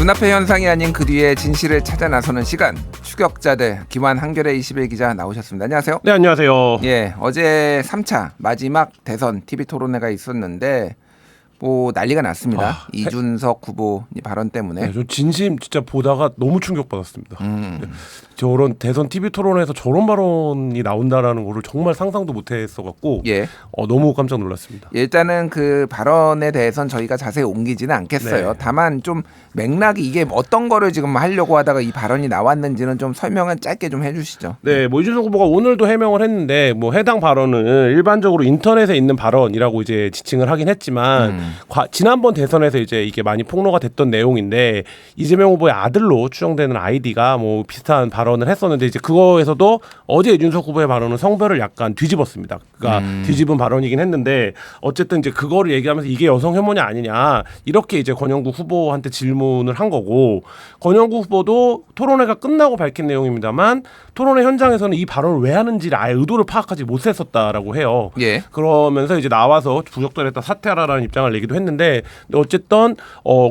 눈앞의 현상이 아닌 그 뒤에 진실을 찾아 나서는 시간. 추격자들 김환 한겨레 21 기자 나오셨습니다. 안녕하세요. 네, 안녕하세요. 예, 어제 3차 마지막 대선 TV 토론회가 있었는데 뭐 난리가 났습니다. 이준석 후보 발언 때문에. 네, 저 진심 진짜 보다가 너무 충격받았습니다. 저런 대선 TV 토론에서 저런 발언이 나온다라는 거를 정말 상상도 못했어갖고 예. 너무 깜짝 놀랐습니다. 일단은 그 발언에 대해서는 저희가 자세히 옮기지는 않겠어요. 네. 다만 좀 맥락이 이게 어떤 거를 지금 하려고 하다가 이 발언이 나왔는지는 좀 설명은 짧게 좀 해주시죠. 네, 뭐 이준석 후보가 오늘도 해명을 했는데 뭐 해당 발언은 일반적으로 인터넷에 있는 발언이라고 이제 지칭을 하긴 했지만 지난번 대선에서 이제 이게 많이 폭로가 됐던 내용인데 이재명 후보의 아들로 추정되는 아이디가 뭐 비슷한 발언을 했었는데 이제 그거에서도 어제 이준석 후보의 발언은 성별을 약간 뒤집었습니다. 그러니까 뒤집은 발언이긴 했는데 어쨌든 이제 그거를 얘기하면서 이게 여성 혐오냐 아니냐 이렇게 이제 권영국 후보한테 질문을 한 거고 권영국 후보도 토론회가 끝나고 밝힌 내용입니다만 토론회 현장에서는 이 발언을 왜 하는지를 아예 의도를 파악하지 못했었다라고 해요. 예. 그러면서 이제 나와서 부적절했다 사퇴하라라는 입장을 내기도 했는데 어쨌든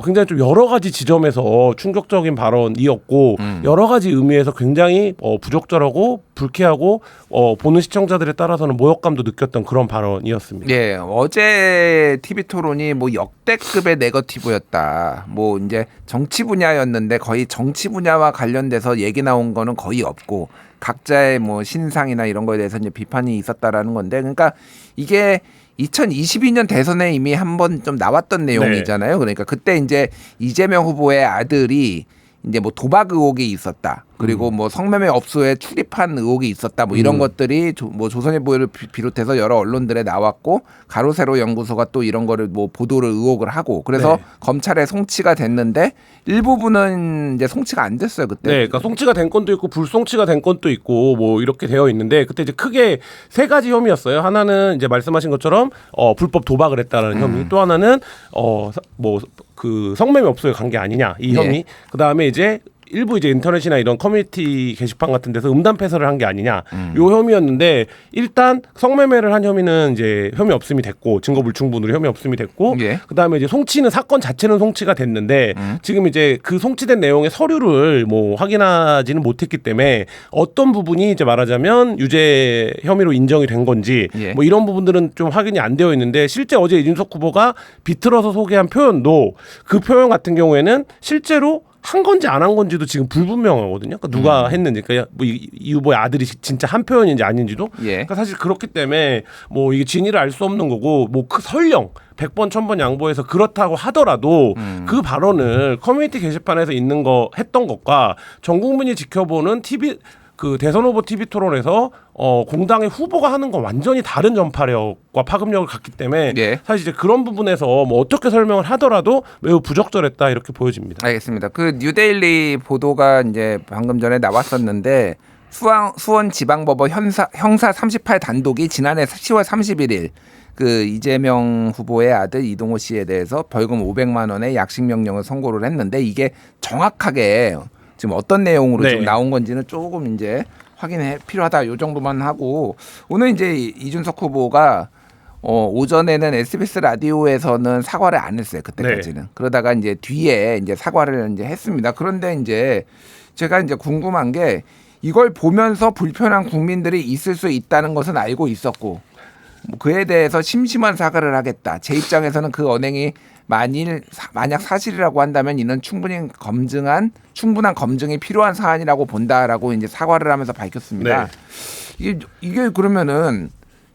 굉장히 좀 여러 가지 지점에서 충격적인 발언이었고 여러 가지 의미에서 굉장히 부적절하고 불쾌하고 보는 시청자들에 따라서는 모욕감도 느꼈던 그런 발언이었습니다. 예, 어제 TV 토론이 뭐 역대급의 네거티브였다. 뭐 이제 정치 분야였는데 거의 정치 분야와 관련돼서 얘기 나온 거는 거의 없고 각자의 뭐 신상이나 이런 거에 대해서 이제 비판이 있었다라는 건데, 그러니까 이게 2022년 대선에 이미 한번 좀 나왔던 내용이잖아요. 그러니까 그때 이제 이재명 후보의 아들이 이제 뭐 도박 의혹이 있었다. 그리고 뭐 성매매 업소에 출입한 의혹이 있었다. 뭐 이런 것들이 뭐 조선일보를 비롯해서 여러 언론들에 나왔고 가로세로 연구소가 또 이런 거를 뭐 보도를 의혹을 하고 그래서 검찰에 송치가 됐는데 일부분은 이제 송치가 안 됐어요 그때. 네, 그러니까 송치가 된 건도 있고 불송치가 된 건도 있고 뭐 이렇게 되어 있는데 그때 이제 크게 세 가지 혐의였어요. 하나는 이제 말씀하신 것처럼 불법 도박을 했다라는 혐의, 또 하나는 뭐 그 성매매 업소에 간 게 아니냐 이 혐의, 예. 그 다음에 이제 일부 이제 인터넷이나 이런 커뮤니티 게시판 같은 데서 음담 패설을 한 게 아니냐 요 혐의였는데 일단 성매매를 한 혐의는 이제 혐의 없음이 됐고 증거 불충분으로 혐의 없음이 됐고 예. 그다음에 이제 송치는 사건 자체는 송치가 됐는데 지금 이제 그 송치된 내용의 서류를 뭐 확인하지는 못했기 때문에 어떤 부분이 이제 말하자면 유죄 혐의로 인정이 된 건지 예. 뭐 이런 부분들은 좀 확인이 안 되어 있는데 실제 어제 이준석 후보가 비틀어서 소개한 표현도 그 표현 같은 경우에는 실제로 한 건지 안 한 건지도 지금 불분명하거든요. 그러니까 누가 했는지, 그러니까 뭐 이 후보의 아들이 진짜 한 표현인지 아닌지도. 예. 그러니까 사실 그렇기 때문에 뭐 이게 진위를 알 수 없는 거고 뭐 그 설령 100번 1000번 양보해서 그렇다고 하더라도 그 발언을 커뮤니티 게시판에서 했던 것과 전 국민이 지켜보는 그 대선 후보 TV 토론에서 공당의 후보가 하는 건 완전히 다른 전파력과 파급력을 갖기 때문에 예. 사실 이제 그런 부분에서 뭐 어떻게 설명을 하더라도 매우 부적절했다 이렇게 보여집니다. 알겠습니다. 그 뉴데일리 보도가 이제 방금 전에 나왔었는데 수원지방법원 형사 38 단독이 지난해 10월 31일 그 이재명 후보의 아들 이동호 씨에 대해서 벌금 500만 원의 약식 명령을 선고를 했는데 이게 정확하게 지금 어떤 내용으로 좀 나온 건지는 조금 이제 확인해 필요하다. 요 정도만 하고 오늘 이제 이준석 후보가 오전에는 SBS 라디오에서는 사과를 안 했어요. 그때까지는. 그러다가 이제 뒤에 이제 사과를 이제 했습니다. 그런데 이제 제가 이제 궁금한 게 이걸 보면서 불편한 국민들이 있을 수 있다는 것은 알고 있었고 뭐 그에 대해서 심심한 사과를 하겠다. 제 입장에서는 그 언행이 만약 사실이라고 한다면 이는 충분한 검증이 필요한 사안이라고 본다라고 이제 사과를 하면서 밝혔습니다. 이게 그러면은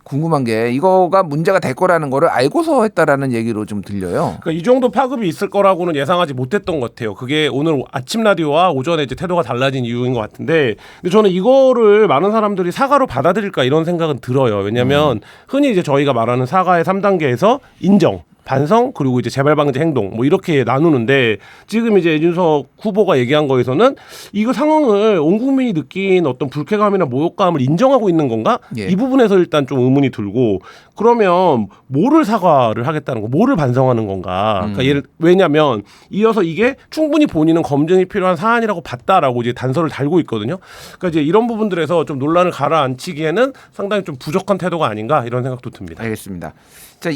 궁금한 게 이거가 문제가 될 거라는 거를 알고서 했다라는 얘기로 좀 들려요. 그러니까 이 정도 파급이 있을 거라고는 예상하지 못했던 것 같아요. 그게 오늘 아침 라디오와 오전에 이제 태도가 달라진 이유인 것 같은데, 근데 저는 이거를 많은 사람들이 사과로 받아들일까 이런 생각은 들어요. 왜냐하면 흔히 이제 저희가 말하는 사과의 3단계에서 인정, 반성, 그리고 이제 재발 방지 행동 뭐 이렇게 나누는데 지금 이제 이준석 후보가 얘기한 거에서는 이거 상황을 온 국민이 느낀 어떤 불쾌감이나 모욕감을 인정하고 있는 건가? 이 부분에서 일단 좀 의문이 들고, 그러면 뭐를 사과를 하겠다는 거, 뭐를 반성하는 건가? 그러니까 왜냐면 이어서 이게 충분히 본인은 검증이 필요한 사안이라고 봤다라고 이제 단서를 달고 있거든요. 그러니까 이제 이런 부분들에서 좀 논란을 가라앉히기에는 상당히 좀 부족한 태도가 아닌가 이런 생각도 듭니다. 알겠습니다. 자,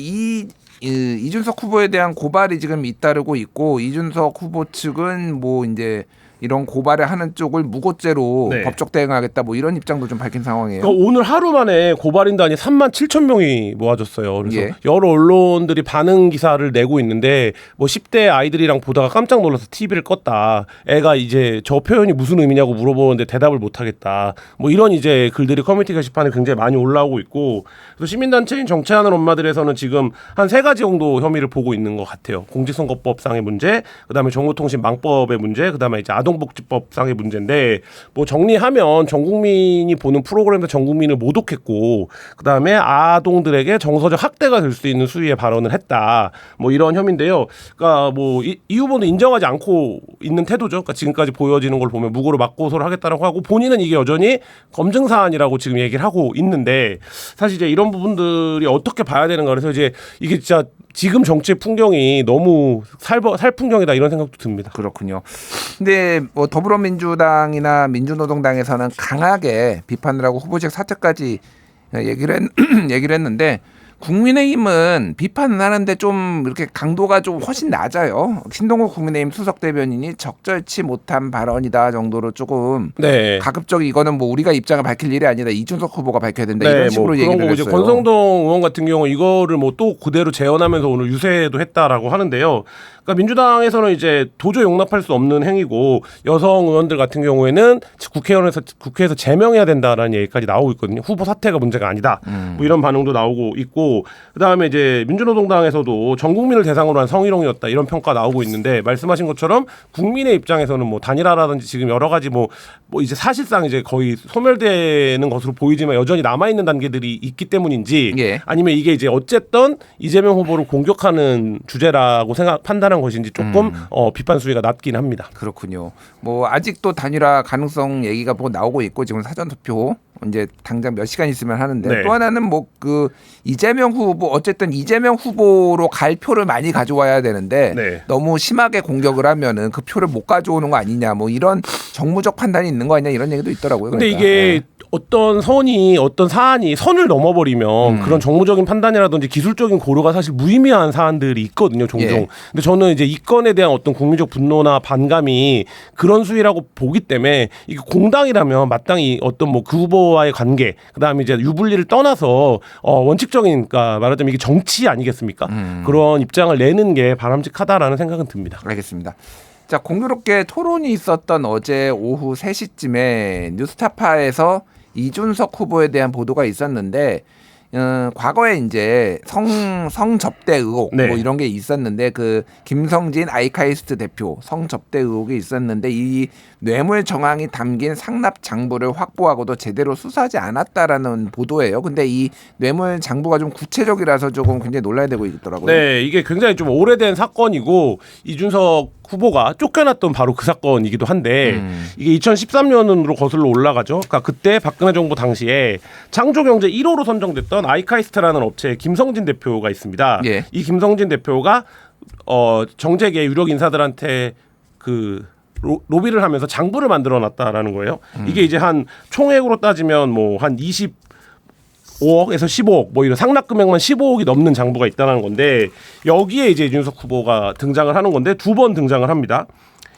이준석 후보에 대한 고발이 지금 잇따르고 있고 이준석 후보 측은 뭐 이제 이런 고발을 하는 쪽을 무고죄로 네. 법적 대응하겠다 뭐 이런 입장도 좀 밝힌 상황이에요. 그러니까 오늘 하루 만에 고발인단이 37,000명이 모아졌어요. 그래서 예. 여러 언론들이 반응 기사를 내고 있는데 뭐 10대 아이들이랑 보다가 깜짝 놀라서 TV를 껐다. 애가 이제 저 표현이 무슨 의미냐고 물어보는데 대답을 못 하겠다. 뭐 이런 이제 글들이 커뮤니티 게시판에 굉장히 많이 올라오고 있고 그래서 시민단체인 정치하는 엄마들에서는 지금 한 3가지 정도 혐의를 보고 있는 것 같아요. 공직선거법상의 문제, 그다음에 정보통신망법의 문제, 그다음에 이제 아동복지법상의 문제인데 뭐 정리하면 전 국민이 보는 프로그램에서 전 국민을 모독했고 그다음에 아동들에게 정서적 학대가 될 수 있는 수위의 발언을 했다. 뭐 이런 혐의인데요. 그러니까 뭐 이 후보는 인정하지 않고 있는 태도죠. 그러니까 지금까지 보여지는 걸 보면 무고로 맞고소를 하겠다라고 하고 본인은 이게 여전히 검증 사안이라고 지금 얘기를 하고 있는데 사실 이제 이런 부분들이 어떻게 봐야 되는가 그래서 이제 이게 진짜 지금 정치의 풍경이 너무 살풍경이다 이런 생각도 듭니다. 그렇군요. 근데 뭐 더불어민주당이나 민주노동당에서는 강하게 비판을 하고 후보직 사퇴까지 얘기를 했는데 국민의힘은 비판은 하는데 좀 이렇게 강도가 좀 훨씬 낮아요. 신동국 국민의힘 수석 대변인이 적절치 못한 발언이다 정도로 조금 네. 가급적 이거는 뭐 우리가 입장을 밝힐 일이 아니다. 이준석 후보가 밝혀야 된다. 네, 이런 식으로 뭐 얘기를 그런 거고 했어요. 이제 권성동 의원 같은 경우 이거를 뭐 또 그대로 재현하면서 오늘 유세도 했다라고 하는데요. 그러니까 민주당에서는 이제 도저히 용납할 수 없는 행위고 여성 의원들 같은 경우에는 국회에서 제명해야 된다라는 얘기까지 나오고 있거든요. 후보 사퇴가 문제가 아니다. 뭐 이런 반응도 나오고 있고 그다음에 이제 민주노동당에서도 전 국민을 대상으로 한 성희롱이었다 이런 평가 나오고 있는데 말씀하신 것처럼 국민의 입장에서는 뭐 단일화라든지 지금 여러 가지 뭐 이제 사실상 이제 거의 소멸되는 것으로 보이지만 여전히 남아 있는 단계들이 있기 때문인지 예. 아니면 이게 이제 어쨌든 이재명 후보를 공격하는 주제라고 판단한 것인지 조금 비판 수위가 낮긴 합니다. 그렇군요. 뭐 아직도 단일화 가능성 얘기가 뭐 나오고 있고 지금 사전 투표 이제 당장 몇 시간 있으면 하는데 네. 또 하나는 뭐 그 이재명 후보 어쨌든 이재명 후보로 갈 표를 많이 가져와야 되는데 네. 너무 심하게 공격을 하면은 그 표를 못 가져오는 거 아니냐 뭐 이런 정무적 판단이 있는 거 아니냐 이런 얘기도 있더라고요. 근데 그러니까. 이게 어떤 사안이 선을 넘어버리면 그런 정무적인 판단이라든지 기술적인 고려가 사실 무의미한 사안들이 있거든요, 종종. 예. 근데 저는 이제 이 건에 대한 어떤 국민적 분노나 반감이 그런 수위라고 보기 때문에 이게 공당이라면 마땅히 어떤 뭐 그 후보와의 관계, 그다음에 이제 유불리를 떠나서 원칙적인 그러니까 말하자면 이게 정치 아니겠습니까? 그런 입장을 내는 게 바람직하다라는 생각은 듭니다. 알겠습니다. 자, 공교롭게 토론이 있었던 어제 오후 3시쯤에 뉴스타파에서 이준석 후보에 대한 보도가 있었는데 과거에 이제 성접대 의혹 네. 뭐 이런 게 있었는데 그 김성진 아이카이스트 대표 성접대 의혹이 있었는데 이 뇌물 정황이 담긴 상납 장부를 확보하고도 제대로 수사하지 않았다라는 보도예요. 근데 이 뇌물 장부가 좀 구체적이라서 조금 굉장히 논란이 되고 있더라고요. 네, 이게 굉장히 좀 오래된 사건이고 이준석 후보가 쫓겨났던 바로 그 사건이기도 한데 이게 2013년으로 거슬러 올라가죠. 그러니까 그때 박근혜 정부 당시에 창조경제 1호로 선정됐던 아이카이스트라는 업체의 김성진 대표가 있습니다. 예. 이 김성진 대표가 정재계 유력 인사들한테 그 로비를 하면서 장부를 만들어놨다라는 거예요. 이게 이제 한 총액으로 따지면 뭐 한 25억에서 15억 뭐 이런 상납 금액만 15억이 넘는 장부가 있다는 건데 여기에 이제 이준석 후보가 등장을 하는 건데 2번 등장을 합니다.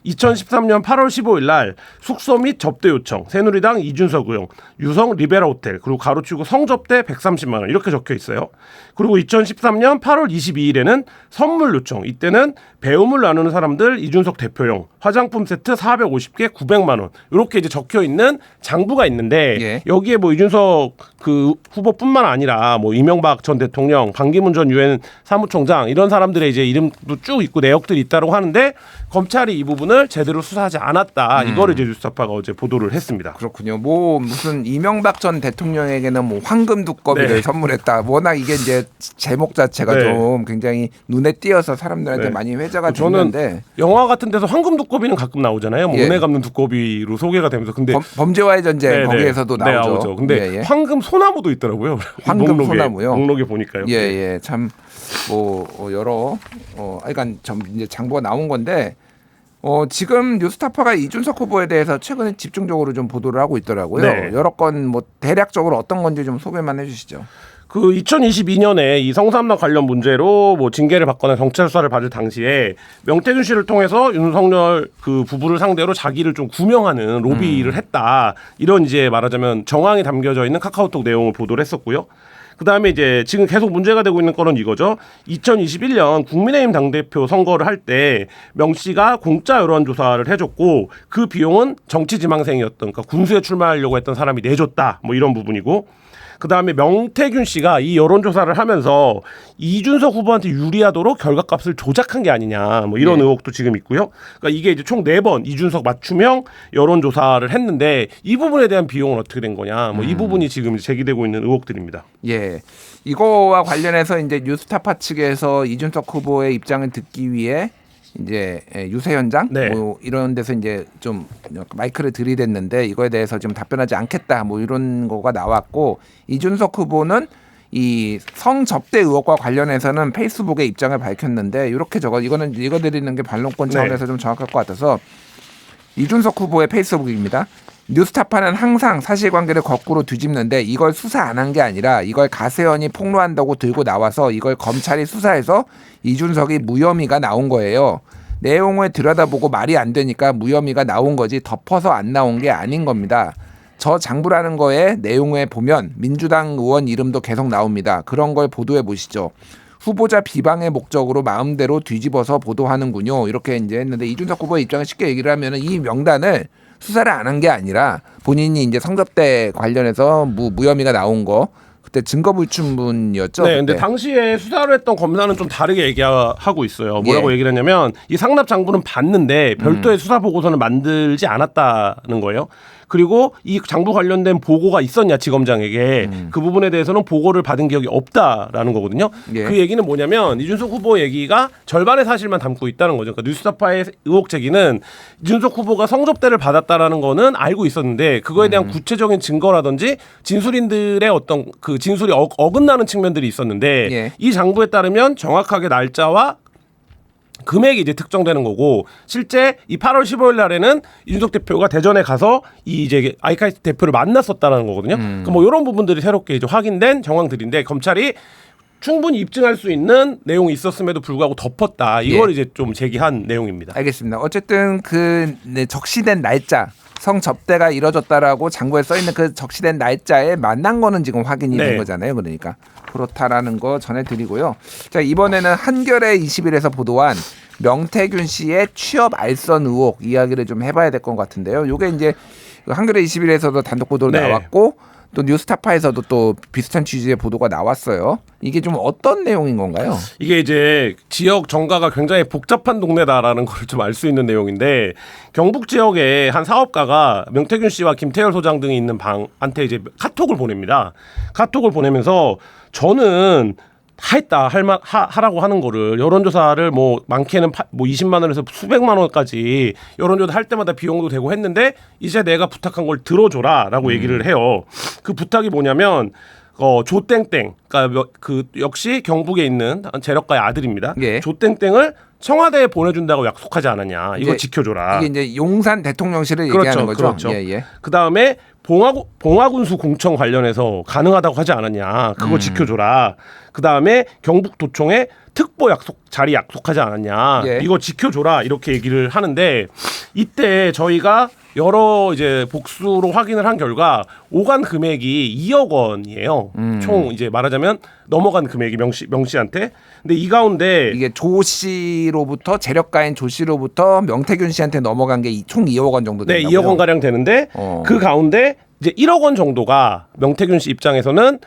2013년 8월 15일 날 숙소 및 접대 요청 새누리당 이준석 의원 유성 리베라 호텔 그리고 가로치고 성접대 130만 원 이렇게 적혀 있어요. 그리고 2013년 8월 22일에는 선물 요청 이때는 배움을 나누는 사람들 이준석 대표용 화장품 세트 450개 900만 원 이렇게 이제 적혀 있는 장부가 있는데 예. 여기에 뭐 이준석 그 후보뿐만 아니라 뭐 이명박 전 대통령, 반기문 전 유엔 사무총장 이런 사람들의 이제 이름도 쭉 있고 내역들이 있다고 하는데 검찰이 이 부분을 제대로 수사하지 않았다. 이거를 이제 뉴스타파가 어제 보도를 했습니다. 그렇군요. 뭐 무슨 이명박 전 대통령에게는 뭐 황금 두꺼비를 네. 선물했다. 워낙 이게 이제 제목 자체가 네. 좀 굉장히 눈에 띄어서 사람들한테 네. 많이 회자가 저는 됐는데 영화 같은 데서 황금 두꺼비는 가끔 나오잖아요. 뭐 예. 은혜 갚는 두꺼비로 소개가 되면서 근데 범죄와의 전쟁 네, 거기에서도 네, 나오죠. 근데 예, 예. 황금 소나무도 있더라고요. 황금 소나무요? 목록에 보니까요. 예. 참 뭐 여러 그러니까 이제 장부가 나온 건데 지금 뉴스타파가 이준석 후보에 대해서 최근에 집중적으로 좀 보도를 하고 있더라고요. 네. 여러 건 뭐 대략적으로 어떤 건지 좀 소개만 해주시죠. 그 2022년에 이 성삼납 관련 문제로 뭐 징계를 받거나 경찰 수사를 받을 당시에 명태균 씨를 통해서 윤석열 그 부부를 상대로 자기를 좀 구명하는 로비를 했다. 이런 이제 말하자면 정황이 담겨져 있는 카카오톡 내용을 보도를 했었고요. 그다음에 이제 지금 계속 문제가 되고 있는 거는 이거죠. 2021년 국민의힘 당대표 선거를 할 때 명 씨가 공짜 여론조사를 해줬고 그 비용은 정치지망생이었던 그러니까 군수에 출마하려고 했던 사람이 내줬다. 뭐 이런 부분이고 그다음에 명태균 씨가 이 여론조사를 하면서 이준석 후보한테 유리하도록 결과값을 조작한 게 아니냐 뭐 이런 의혹도 지금 있고요. 그러니까 이게 이제 총 4번 이준석 맞춤형 여론조사를 했는데 이 부분에 대한 비용은 어떻게 된 거냐 뭐 이 부분이 지금 제기되고 있는 의혹들입니다. 예. 이거와 관련해서 이제 뉴스타파 측에서 이준석 후보의 입장을 듣기 위해 이제 유세 현장 네. 뭐 이런 데서 이제 좀 마이크를 들이댔는데 이거에 대해서 좀 답변하지 않겠다 뭐 이런 거가 나왔고 이준석 후보는 이 성접대 의혹과 관련해서는 페이스북에 입장을 밝혔는데 이렇게 이거는 읽어드리는 게 반론권 차원에서 좀 정확할 것 같아서 이준석 후보의 페이스북입니다. 뉴스타파는 항상 사실관계를 거꾸로 뒤집는데 이걸 수사 안 한 게 아니라 이걸 가세현이 폭로한다고 들고 나와서 이걸 검찰이 수사해서 이준석이 무혐의가 나온 거예요. 내용을 들여다보고 말이 안 되니까 무혐의가 나온 거지 덮어서 안 나온 게 아닌 겁니다. 저 장부라는 거에 내용에 보면 민주당 의원 이름도 계속 나옵니다. 그런 걸 보도해 보시죠. 후보자 비방의 목적으로 마음대로 뒤집어서 보도하는군요. 이렇게 이제 했는데 이준석 후보의 입장을 쉽게 얘기를 하면은 이 명단을 수사를 안 한 게 아니라 본인이 이제 성접대 관련해서 무혐의가 나온 거 그때 증거불충분이었죠. 네, 근데 당시에 수사를 했던 검사는 좀 다르게 얘기하고 있어요. 뭐라고 얘기를 했냐면 이 상납 장부는 봤는데 별도의 수사 보고서는 만들지 않았다는 거예요. 그리고 이 장부 관련된 보고가 있었냐 지검장에게 그 부분에 대해서는 보고를 받은 기억이 없다라는 거거든요. 그 얘기는 뭐냐면 이준석 후보 얘기가 절반의 사실만 담고 있다는 거죠. 그러니까 뉴스타파의 의혹 제기는 이준석 후보가 성접대를 받았다라는 거는 알고 있었는데 그거에 대한 구체적인 증거라든지 진술인들의 어떤 그 진술이 어긋나는 측면들이 있었는데 이 장부에 따르면 정확하게 날짜와 금액이 이제 특정되는 거고 실제 이 8월 15일 날에는 이준석 대표가 대전에 가서 이 이제 아이카이스트 대표를 만났었다는 거거든요. 그러니까 뭐 이런 부분들이 새롭게 이제 확인된 정황들인데 검찰이 충분히 입증할 수 있는 내용이 있었음에도 불구하고 덮었다. 이걸 이제 좀 제기한 내용입니다. 알겠습니다. 어쨌든 그 적시된 날짜 성접대가 이뤄졌다라고 장부에 써 있는 그 적시된 날짜에 만난 거는 지금 확인이 된 거잖아요. 그러니까 그렇다라는 거 전해드리고요. 자 이번에는 한겨레 20일에서 보도한 명태균 씨의 취업 알선 의혹 이야기를 좀 해봐야 될 것 같은데요. 이게 이제 한겨레 20일에서도 단독 보도로 나왔고 또 뉴스타파에서도 또 비슷한 취지의 보도가 나왔어요. 이게 좀 어떤 내용인 건가요? 이게 이제 지역 정가가 굉장히 복잡한 동네다라는 걸 좀 알 수 있는 내용인데 경북 지역의 한 사업가가 명태균 씨와 김태열 소장 등이 있는 방한테 이제 카톡을 보냅니다. 카톡을 보내면서 저는 다 했다 하라고 하는 거를 여론조사를 뭐 많게는 뭐 20만 원에서 수백만 원까지 여론조사 할 때마다 비용도 되고 했는데 이제 내가 부탁한 걸 들어줘라라고 얘기를 해요. 그 부탁이 뭐냐면 조땡땡 그러니까 그 역시 경북에 있는 재력가의 아들입니다. 조땡땡을 청와대에 보내준다고 약속하지 않았냐. 이거 지켜줘라. 이게 이제 용산 대통령실을 얘기하는 거죠. 그렇죠. 그 다음에 봉화군수 공청 관련해서 가능하다고 하지 않았냐. 그거 지켜줘라. 그 다음에 경북도청에 특보 자리 약속하지 않았냐. 이거 지켜줘라. 이렇게 얘기를 하는데 이때 저희가 여러 이제 복수로 확인을 한 결과 오간 금액이 2억 원이에요. 총 이제 말하자면 넘어간 금액이 명 씨한테. 근데 이 가운데 이게 조 씨로부터 재력가인 조 씨로부터 명태균 씨한테 넘어간 게 총 2억 원 정도 된다고요? 네, 2억 원 가량 되는데 그 가운데 이제 1억 원 정도가 명태균 씨 입장에서는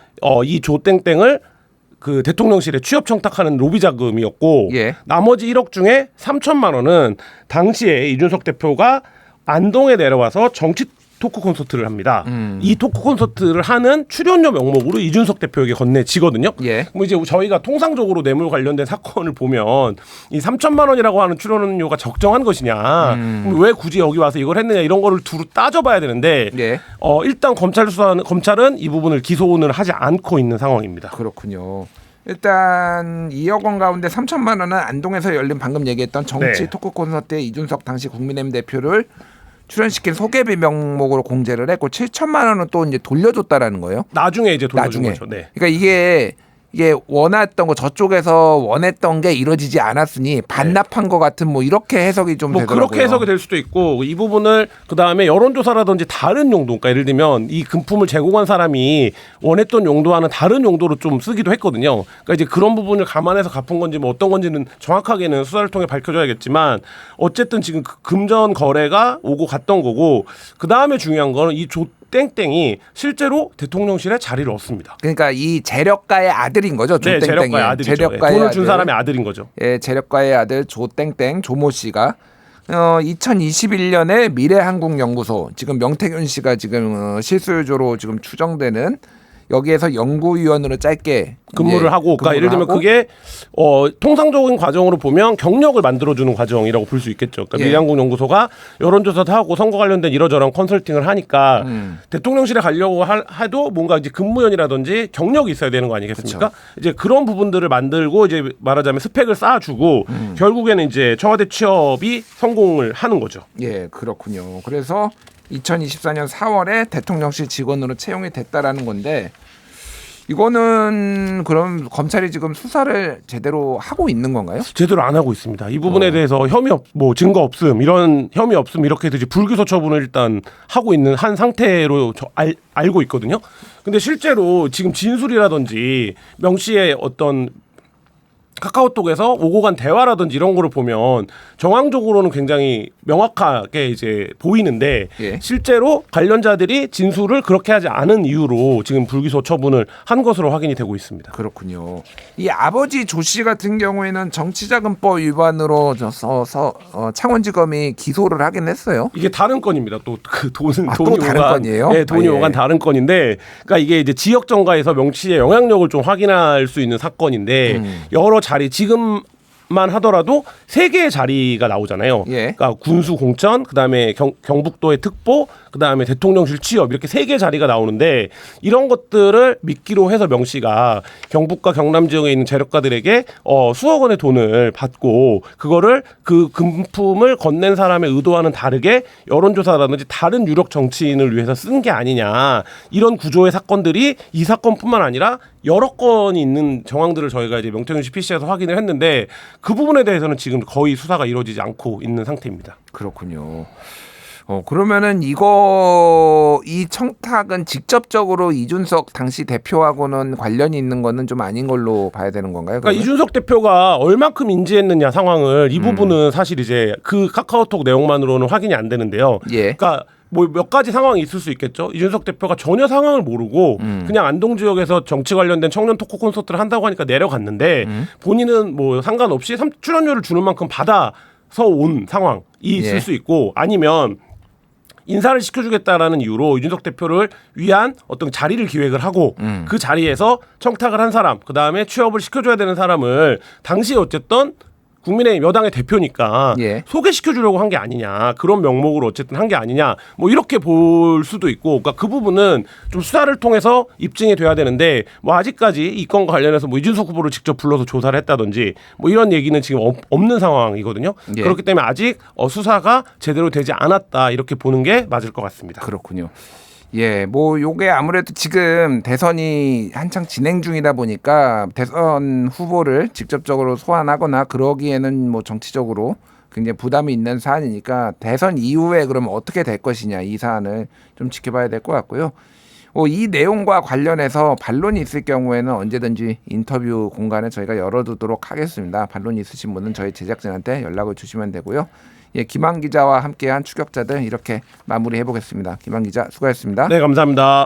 이 조땡땡을 그 대통령실에 취업 청탁하는 로비 자금이었고 나머지 1억 중에 3천만 원은 당시에 이준석 대표가 안동에 내려와서 정치 토크 콘서트를 합니다. 이 토크 콘서트를 하는 출연료 명목으로 이준석 대표에게 건네지거든요. 그럼 이제 저희가 통상적으로 뇌물 관련된 사건을 보면 이 3천만 원이라고 하는 출연료가 적정한 것이냐, 왜 굳이 여기 와서 이걸 했느냐 이런 거를 두루 따져봐야 되는데 일단 검찰은 이 부분을 기소는 하지 않고 있는 상황입니다. 그렇군요. 일단 2억 원 가운데 3천만 원은 안동에서 열린 방금 얘기했던 정치 토크 콘서트에 이준석 당시 국민의힘 대표를 출연시킨 소개비 명목으로 공제를 했고 7천만 원은 또 이제 돌려줬다라는 거예요. 나중에 이제 돌려준 나중에. 거죠. 네. 그러니까 이게 원했던 거 저쪽에서 원했던 게 이루어지지 않았으니 반납한 것 같은 뭐 이렇게 해석이 좀 뭐 되더라고요. 그렇게 해석이 될 수도 있고 이 부분을 그 다음에 여론조사라든지 다른 용도, 그러니까 예를 들면 이 금품을 제공한 사람이 원했던 용도와는 다른 용도로 좀 쓰기도 했거든요. 그러니까 이제 그런 부분을 감안해서 갚은 건지 뭐 어떤 건지는 정확하게는 수사를 통해 밝혀져야겠지만 어쨌든 지금 그 금전 거래가 오고 갔던 거고 그 다음에 중요한 거는 이 땡땡이 실제로 대통령실에 자리를 얻습니다. 그러니까 이 재력가의 아들인 거죠. 네, 조땡땡이. 재력가의 아들이죠. 재력가의 돈을 준 아들. 사람의 아들인 거죠. 예, 재력가의 아들 조땡땡 조모 씨가 2021년에 미래한국연구소 지금 명태균 씨가 지금 실수요조로 지금 추정되는 여기에서 연구위원으로 짧게 근무를 하고, 그러니까 예를 들면 하고 그게 통상적인 과정으로 보면 경력을 만들어주는 과정이라고 볼 수 있겠죠. 그러니까 예. 미래한국연구소가 여론조사도 하고 선거 관련된 이러저런 컨설팅을 하니까 대통령실에 가려고 해도 뭔가 이제 근무연이라든지 경력이 있어야 되는 거 아니겠습니까? 이제 그런 부분들을 만들고 이제 말하자면 스펙을 쌓아주고 결국에는 이제 청와대 취업이 성공을 하는 거죠. 예, 그렇군요. 그래서 2024년 4월에 대통령실 직원으로 채용이 됐다라는 건데 이거는 그럼 검찰이 지금 수사를 제대로 하고 있는 건가요? 제대로 안 하고 있습니다. 이 부분에 대해서 혐의 뭐 증거 없음 이런 혐의 없음 이렇게 해서 이제 불기소 처분을 일단 하고 있는 한 상태로 알고 있거든요. 근데 실제로 지금 진술이라든지 명 씨의 어떤 카카오톡에서 오고 간 대화라든지 이런 거를 보면 정황적으로는 굉장히 명확하게 이제 보이는데 예. 실제로 관련자들이 진술을 그렇게 하지 않은 이유로 지금 불기소 처분을 한 것으로 확인이 되고 있습니다. 그렇군요. 이 아버지 조 씨 같은 경우에는 정치자금법 위반으로 창원지검이 기소를 하긴 했어요. 이게 다른 건입니다. 또 그 돈이 또 다른 오간, 건이에요? 네, 돈이 아, 예. 오간 다른 건인데, 그러니까 이게 이제 지역 정가에서 명치의 영향력을 좀 확인할 수 있는 사건인데 여러 자리 지금만 하더라도 3개의 자리가 나오잖아요. 예. 그러니까 군수 공천, 그다음에 경북도의 특보, 그다음에 대통령실 취업 이렇게 3개 자리가 나오는데 이런 것들을 미끼로 해서 명 씨가 경북과 경남 지역에 있는 재력가들에게 수억 원의 돈을 받고 그거를 그 금품을 건넨 사람의 의도와는 다르게 여론조사라든지 다른 유력 정치인을 위해서 쓴 게 아니냐, 이런 구조의 사건들이 이 사건뿐만 아니라 여러 건이 있는 정황들을 저희가 이제 명태균 씨 PC에서 확인을 했는데 그 부분에 대해서는 지금 거의 수사가 이루어지지 않고 있는 상태입니다. 그렇군요. 그러면은 이 청탁은 직접적으로 이준석 당시 대표하고는 관련이 있는 거는 좀 아닌 걸로 봐야 되는 건가요? 그러니까 이준석 대표가 얼만큼 인지했느냐 상황을 이 부분은 사실 이제 그 카카오톡 내용만으로는 확인이 안 되는데요. 예. 그러니까 뭐 몇 가지 상황이 있을 수 있겠죠. 이준석 대표가 전혀 상황을 모르고 그냥 안동 지역에서 정치 관련된 청년 토크 콘서트를 한다고 하니까 내려갔는데 본인은 뭐 상관없이 출연료를 주는 만큼 받아서 온 상황이 있을 예. 수 있고, 아니면 인사를 시켜주겠다라는 이유로 이준석 대표를 위한 어떤 자리를 기획을 하고 그 자리에서 청탁을 한 사람, 그 다음에 취업을 시켜줘야 되는 사람을 당시에 어쨌든 국민의힘 여당의 대표니까 예. 소개시켜주려고 한 게 아니냐, 그런 명목으로 어쨌든 한 게 아니냐, 뭐 이렇게 볼 수도 있고, 그러니까 그 부분은 좀 수사를 통해서 입증이 돼야 되는데 뭐 아직까지 이 건과 관련해서 뭐 이준석 후보를 직접 불러서 조사를 했다든지 뭐 이런 얘기는 지금 없는 상황이거든요. 예. 그렇기 때문에 아직 수사가 제대로 되지 않았다 이렇게 보는 게 맞을 것 같습니다. 그렇군요. 예, 뭐 요게 아무래도 지금 대선이 한창 진행 중이다 보니까 대선 후보를 직접적으로 소환하거나 그러기에는 뭐 정치적으로 굉장히 부담이 있는 사안이니까 대선 이후에 그러면 어떻게 될 것이냐, 이 사안을 좀 지켜봐야 될 것 같고요. 이 내용과 관련해서 반론이 있을 경우에는 언제든지 인터뷰 공간을 저희가 열어두도록 하겠습니다. 반론이 있으신 분은 저희 제작진한테 연락을 주시면 되고요. 예, 김한 기자와 함께한 추격자들 이렇게 마무리해 보겠습니다. 김한 기자 수고하셨습니다. 네, 감사합니다.